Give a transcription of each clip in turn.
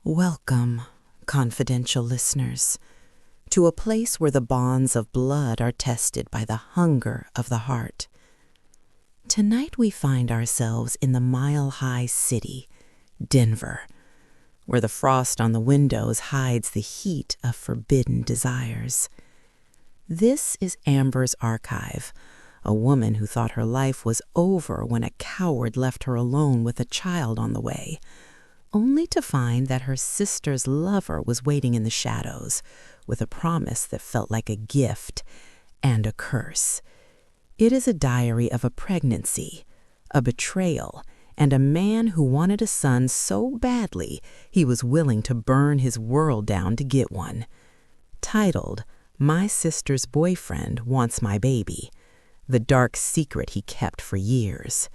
Welcome, confidential listeners, to a place where the bonds of blood are tested by the hunger of the heart. Tonight we find ourselves in the mile-high city, Denver, where the frost on the windows hides the heat of forbidden desires. This is Amber's archive, a woman who thought her life was over when a coward left her alone with a child on the way, only to find that her sister's lover was waiting in the shadows with a promise that felt like a gift and a curse. It is a diary of a pregnancy, a betrayal, and a man who wanted a son so badly he was willing to burn his world down to get one. Titled, "My Sister's Boyfriend Wants My Baby," the dark secret he kept for years.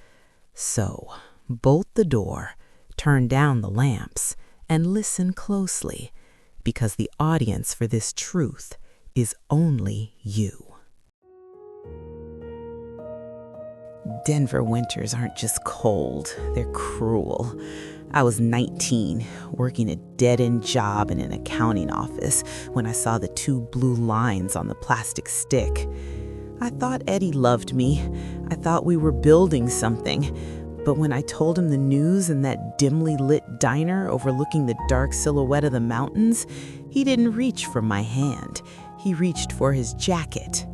So, bolt the door, turn down the lamps, and listen closely, because the audience for this truth is only you. Denver winters aren't just cold, they're cruel. I was 19, working a dead-end job in an accounting office when I saw the two blue lines on the plastic stick. I thought Eddie loved me. I thought we were building something. But when I told him the news in that dimly lit diner overlooking the dark silhouette of the mountains, he didn't reach for my hand. He reached for his jacket.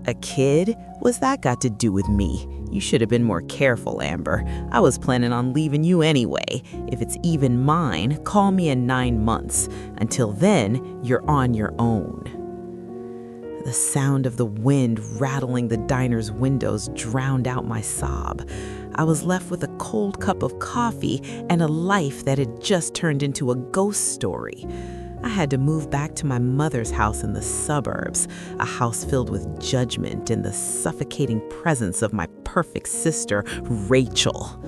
A kid? What's that got to do with me? You should have been more careful, Amber. I was planning on leaving you anyway. If it's even mine, call me in 9 months. Until then, you're on your own. The sound of the wind rattling the diner's windows drowned out my sob. I was left with a cold cup of coffee and a life that had just turned into a ghost story. I had to move back to my mother's house in the suburbs, a house filled with judgment and the suffocating presence of my perfect sister, Rachel.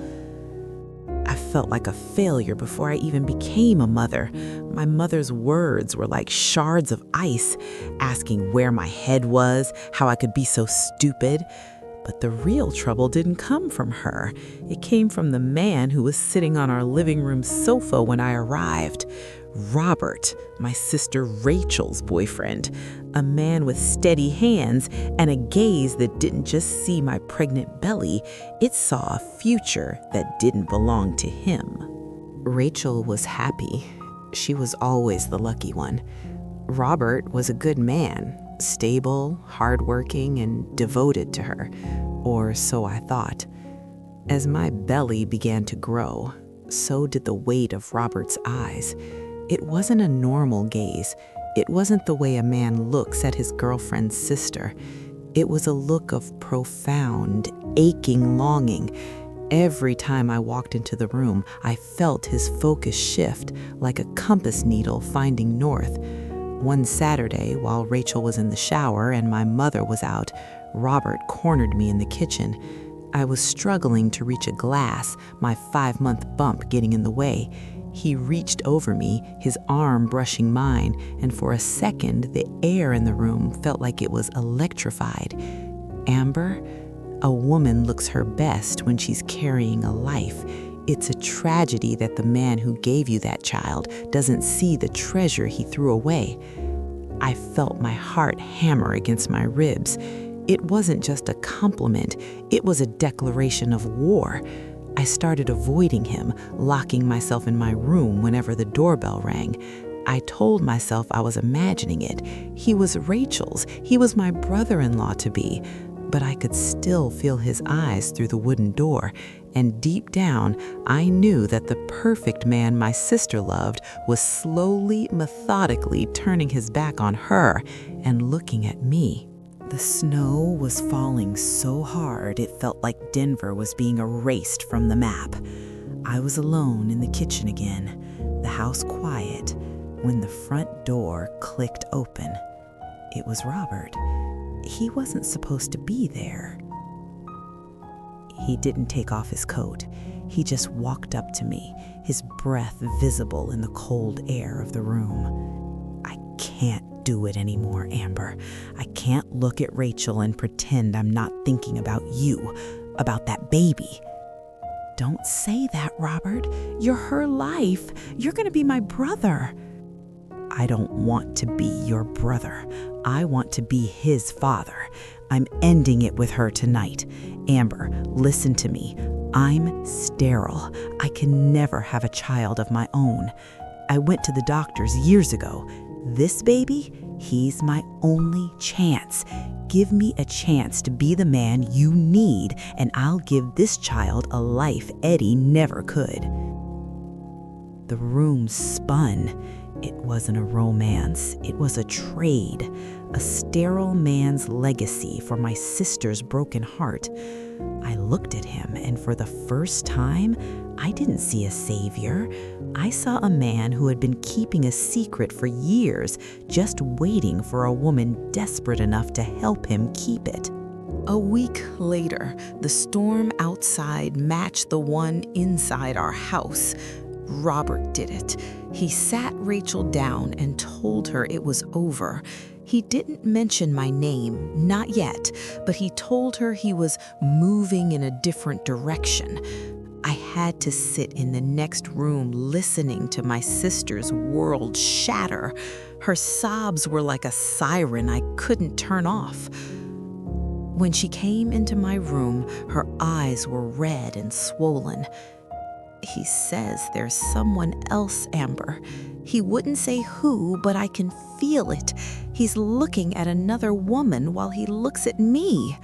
I felt like a failure before I even became a mother. My mother's words were like shards of ice, asking where my head was, how I could be so stupid. But the real trouble didn't come from her. It came from the man who was sitting on our living room sofa when I arrived. Robert, my sister Rachel's boyfriend, a man with steady hands and a gaze that didn't just see my pregnant belly, it saw a future that didn't belong to him. Rachel was happy. She was always the lucky one. Robert was a good man, stable, hardworking, and devoted to her, or so I thought. As my belly began to grow, so did the weight of Robert's eyes. It wasn't a normal gaze. It wasn't the way a man looks at his girlfriend's sister. It was a look of profound, aching longing. Every time I walked into the room, I felt his focus shift like a compass needle finding north. One Saturday, while Rachel was in the shower and my mother was out, Robert cornered me in the kitchen. I was struggling to reach a glass, my 5-month bump getting in the way. He reached over me, his arm brushing mine, and for a second, the air in the room felt like it was electrified. Amber, a woman looks her best when she's carrying a life. It's a tragedy that the man who gave you that child doesn't see the treasure he threw away. I felt my heart hammer against my ribs. It wasn't just a compliment, it was a declaration of war. I started avoiding him, locking myself in my room whenever the doorbell rang. I told myself I was imagining it. He was Rachel's. He was my brother-in-law to be. But I could still feel his eyes through the wooden door, and deep down, I knew that the perfect man my sister loved was slowly, methodically turning his back on her and looking at me. The snow was falling so hard it felt like Denver was being erased from the map. I was alone in the kitchen again, the house quiet, when the front door clicked open. It was Robert. He wasn't supposed to be there. He didn't take off his coat. He just walked up to me, his breath visible in the cold air of the room. I can't do it anymore, Amber. I can't look at Rachel and pretend I'm not thinking about you, about that baby. Don't say that, Robert. You're her life. You're going to be my brother. I don't want to be your brother. I want to be his father. I'm ending it with her tonight. Amber, listen to me. I'm sterile. I can never have a child of my own. I went to the doctors years ago. This baby, he's my only chance. Give me a chance to be the man you need, and I'll give this child a life Eddie never could. The room spun. It wasn't a romance. It was a trade, a sterile man's legacy for my sister's broken heart. I looked at him, and for the first time, I didn't see a savior. I saw a man who had been keeping a secret for years, just waiting for a woman desperate enough to help him keep it. A week later, the storm outside matched the one inside our house. Robert did it. He sat Rachel down and told her it was over. He didn't mention my name, not yet, but he told her he was moving in a different direction. I had to sit in the next room listening to my sister's world shatter. Her sobs were like a siren I couldn't turn off. When she came into my room, her eyes were red and swollen. He says there's someone else, Amber. He wouldn't say who, but I can feel it. He's looking at another woman while he looks at me.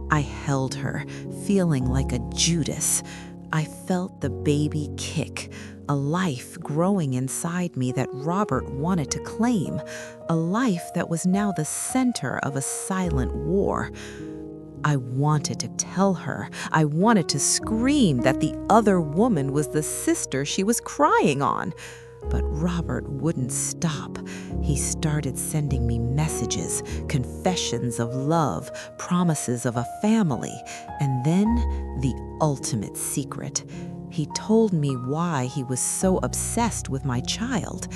I held her, feeling like a Judas. I felt the baby kick, a life growing inside me that Robert wanted to claim, a life that was now the center of a silent war. I wanted to tell her. I wanted to scream that the other woman was the sister she was crying on. But Robert wouldn't stop. He started sending me messages, confessions of love, promises of a family, and then the ultimate secret. He told me why he was so obsessed with my child.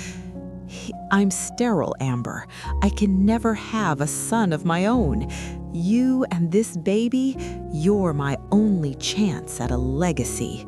I'm sterile, Amber. I can never have a son of my own. You and this baby, you're my only chance at a legacy.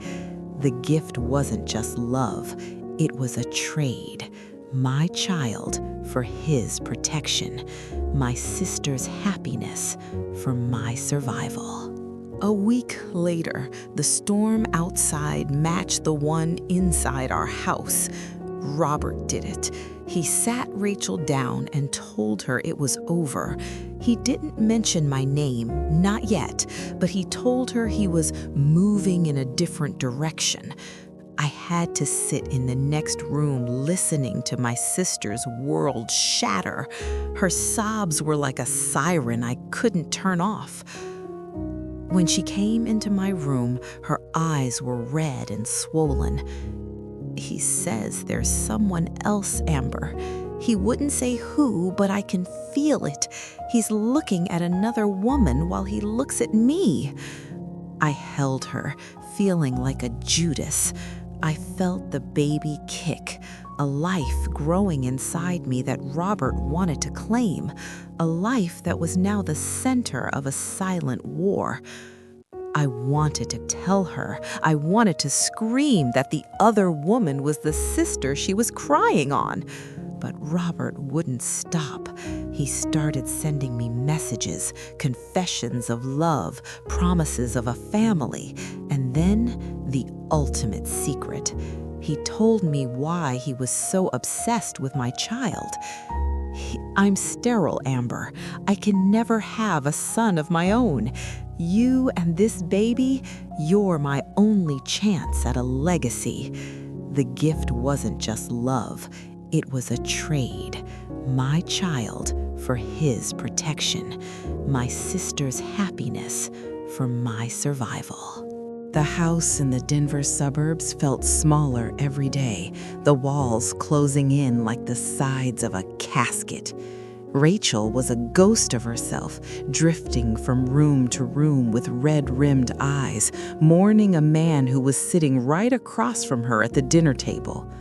The gift wasn't just love. It was a trade. My child for his protection. My sister's happiness for my survival. A week later, the storm outside matched the one inside our house. Robert did it. He sat Rachel down and told her it was over. He didn't mention my name, not yet, but he told her he was moving in a different direction. I had to sit in the next room listening to my sister's world shatter. Her sobs were like a siren I couldn't turn off. When she came into my room, her eyes were red and swollen. He says there's someone else, Amber. He wouldn't say who, but I can feel it. He's looking at another woman while he looks at me. I held her, feeling like a Judas. I felt the baby kick, a life growing inside me that Robert wanted to claim, a life that was now the center of a silent war. I wanted to tell her. I wanted to scream that the other woman was the sister she was crying on. But Robert wouldn't stop. He started sending me messages, confessions of love, promises of a family, and then the ultimate secret. He told me why he was so obsessed with my child. I'm sterile, Amber. I can never have a son of my own. You and this baby, you're my only chance at a legacy. The gift wasn't just love. It was a trade. My child for his protection. My sister's happiness for my survival. The house in the Denver suburbs felt smaller every day, the walls closing in like the sides of a casket. Rachel was a ghost of herself, drifting from room to room with red-rimmed eyes, mourning a man who was sitting right across from her at the dinner table.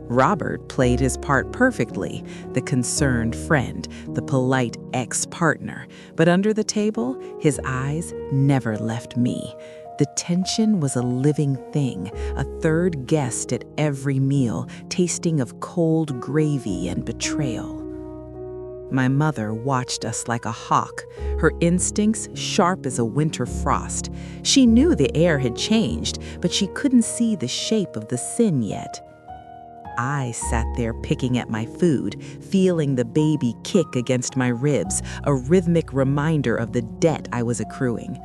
Robert played his part perfectly, the concerned friend, the polite ex-partner, but under the table, his eyes never left me. The tension was a living thing, a third guest at every meal, tasting of cold gravy and betrayal. My mother watched us like a hawk, her instincts sharp as a winter frost. She knew the air had changed, but she couldn't see the shape of the sin yet. I sat there picking at my food, feeling the baby kick against my ribs, a rhythmic reminder of the debt I was accruing.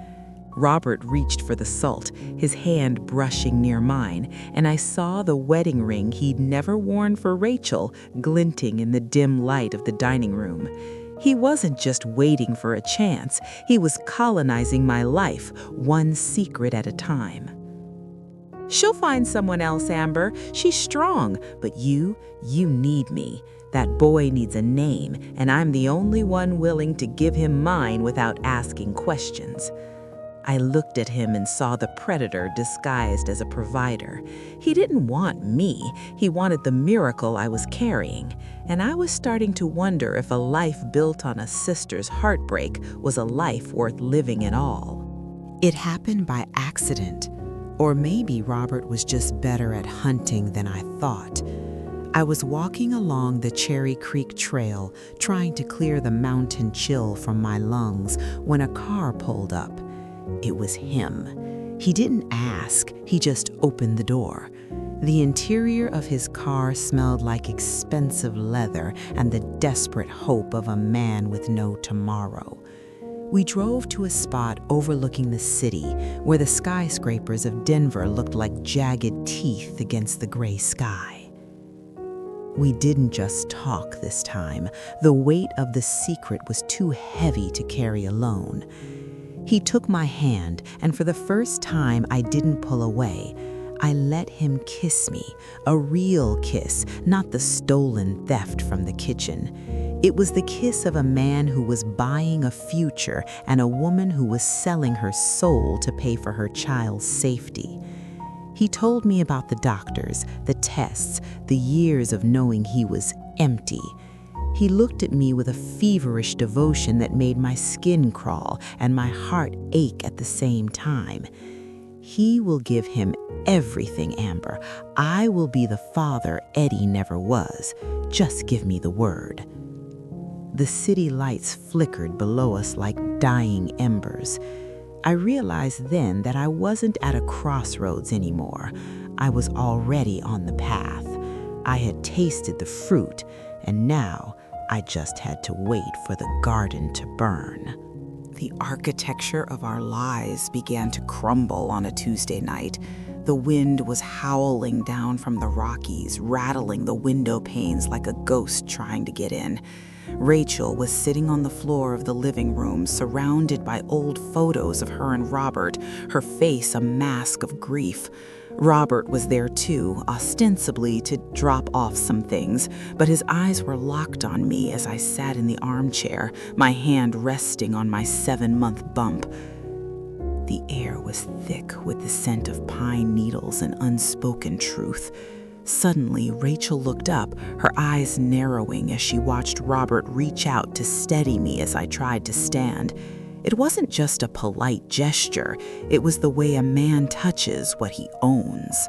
Robert reached for the salt, his hand brushing near mine, and I saw the wedding ring he'd never worn for Rachel glinting in the dim light of the dining room. He wasn't just waiting for a chance, he was colonizing my life, one secret at a time. "She'll find someone else, Amber. She's strong, but you need me. That boy needs a name, and I'm the only one willing to give him mine without asking questions." I looked at him and saw the predator disguised as a provider. He didn't want me, he wanted the miracle I was carrying, and I was starting to wonder if a life built on a sister's heartbreak was a life worth living at all. It happened by accident, or maybe Robert was just better at hunting than I thought. I was walking along the Cherry Creek Trail, trying to clear the mountain chill from my lungs, when a car pulled up. It was him. He didn't ask, he just opened the door. The interior of his car smelled like expensive leather and the desperate hope of a man with no tomorrow. We drove to a spot overlooking the city, where the skyscrapers of Denver looked like jagged teeth against the gray sky. We didn't just talk this time. The weight of the secret was too heavy to carry alone. He took my hand, and for the first time I didn't pull away. I let him kiss me, a real kiss, not the stolen theft from the kitchen. It was the kiss of a man who was buying a future and a woman who was selling her soul to pay for her child's safety. He told me about the doctors, the tests, the years of knowing he was empty. He looked at me with a feverish devotion that made my skin crawl and my heart ache at the same time. He will give him everything, Amber. I will be the father Eddie never was. Just give me the word. The city lights flickered below us like dying embers. I realized then that I wasn't at a crossroads anymore. I was already on the path. I had tasted the fruit, and now I just had to wait for the garden to burn. The architecture of our lives began to crumble on a Tuesday night. The wind was howling down from the Rockies, rattling the window panes like a ghost trying to get in. Rachel was sitting on the floor of the living room, surrounded by old photos of her and Robert, her face a mask of grief. Robert was there too, ostensibly to drop off some things, but his eyes were locked on me as I sat in the armchair, my hand resting on my 7-month bump. The air was thick with the scent of pine needles and unspoken truth. Suddenly, Rachel looked up, her eyes narrowing as she watched Robert reach out to steady me as I tried to stand. It wasn't just a polite gesture, it was the way a man touches what he owns.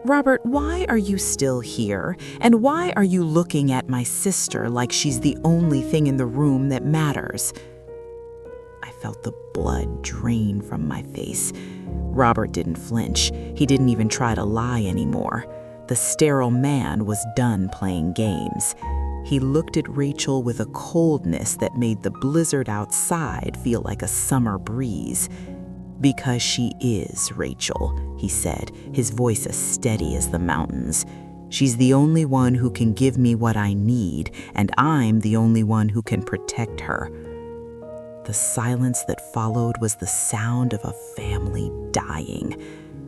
"Robert, why are you still here? And why are you looking at my sister like she's the only thing in the room that matters?" I felt the blood drain from my face. Robert didn't flinch. He didn't even try to lie anymore. The sterile man was done playing games. He looked at Rachel with a coldness that made the blizzard outside feel like a summer breeze. "Because she is, Rachel," he said, his voice as steady as the mountains. "She's the only one who can give me what I need, and I'm the only one who can protect her." The silence that followed was the sound of a family dying.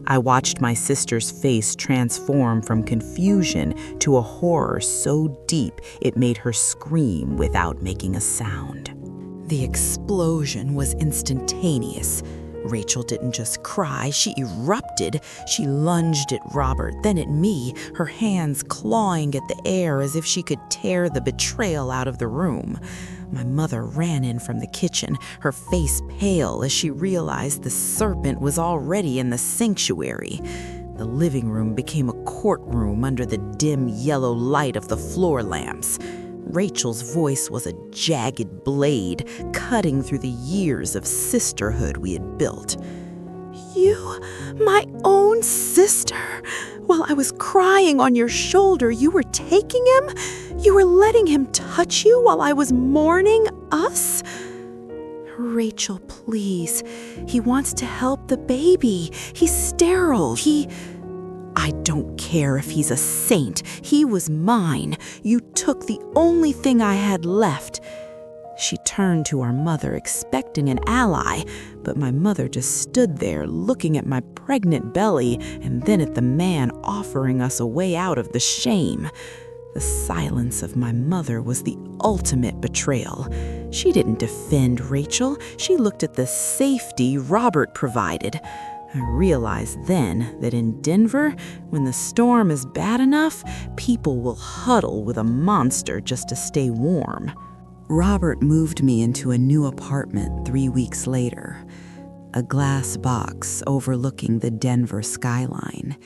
I watched my sister's face transform from confusion to a horror so deep it made her scream without making a sound. The explosion was instantaneous. Rachel didn't just cry, she erupted. She lunged at Robert, then at me, her hands clawing at the air as if she could tear the betrayal out of the room. My mother ran in from the kitchen, her face pale as she realized the serpent was already in the sanctuary. The living room became a courtroom under the dim yellow light of the floor lamps. Rachel's voice was a jagged blade cutting through the years of sisterhood we had built. "You, my own sister? While I was crying on your shoulder, you were taking him? You were letting him touch you while I was mourning us?" "Rachel, please. He wants to help the baby. He's sterile. I don't care if he's a saint. He was mine. You took the only thing I had left." She turned to our mother, expecting an ally, but my mother just stood there looking at my pregnant belly and then at the man offering us a way out of the shame. The silence of my mother was the ultimate betrayal. She didn't defend Rachel. She looked at the safety Robert provided. I realized then that in Denver, when the storm is bad enough, people will huddle with a monster just to stay warm. Robert moved me into a new apartment 3 weeks later, a glass box overlooking the Denver skyline.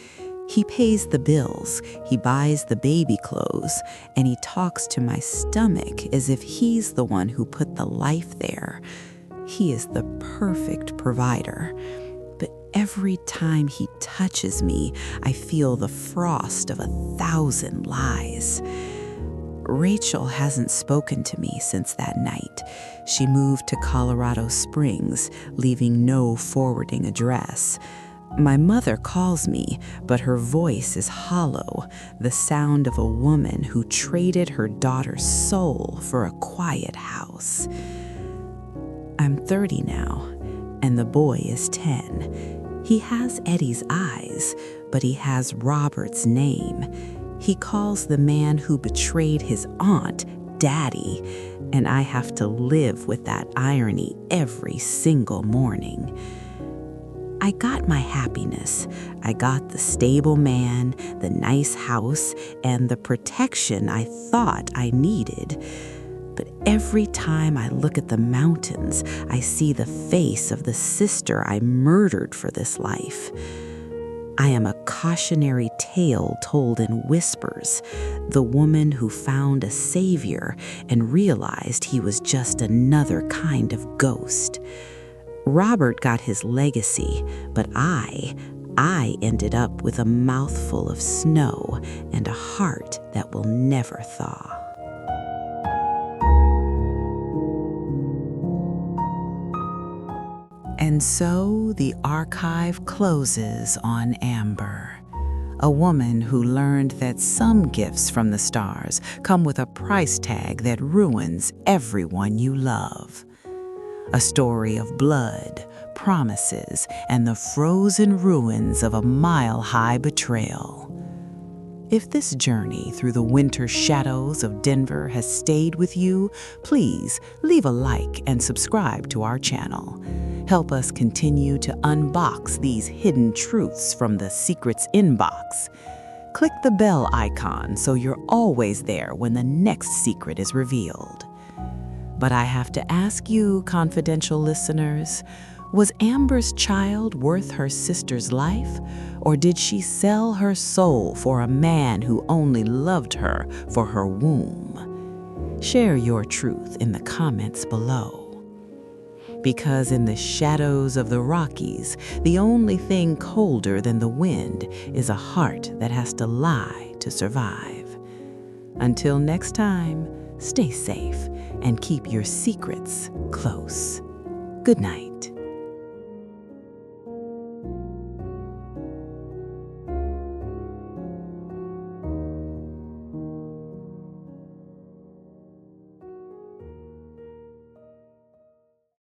He pays the bills, he buys the baby clothes, and he talks to my stomach as if he's the one who put the life there. He is the perfect provider. But every time he touches me, I feel the frost of 1,000 lies. Rachel hasn't spoken to me since that night. She moved to Colorado Springs, leaving no forwarding address. My mother calls me, but her voice is hollow, the sound of a woman who traded her daughter's soul for a quiet house. I'm 30 now, and the boy is 10. He has Eddie's eyes, but he has Robert's name. He calls the man who betrayed his aunt Daddy, and I have to live with that irony every single morning. I got my happiness. I got the stable man, the nice house, and the protection I thought I needed. But every time I look at the mountains, I see the face of the sister I murdered for this life. I am a cautionary tale told in whispers, the woman who found a savior and realized he was just another kind of ghost. Robert got his legacy, but I ended up with a mouthful of snow and a heart that will never thaw. And so the archive closes on Amber, a woman who learned that some gifts from the stars come with a price tag that ruins everyone you love. A story of blood, promises, and the frozen ruins of a mile-high betrayal. If this journey through the winter shadows of Denver has stayed with you, please leave a like and subscribe to our channel. Help us continue to unbox these hidden truths from the secrets inbox. Click the bell icon so you're always there when the next secret is revealed. But I have to ask you, confidential listeners, was Amber's child worth her sister's life, or did she sell her soul for a man who only loved her for her womb? Share your truth in the comments below. Because in the shadows of the Rockies, the only thing colder than the wind is a heart that has to lie to survive. Until next time, stay safe and keep your secrets close. Good night.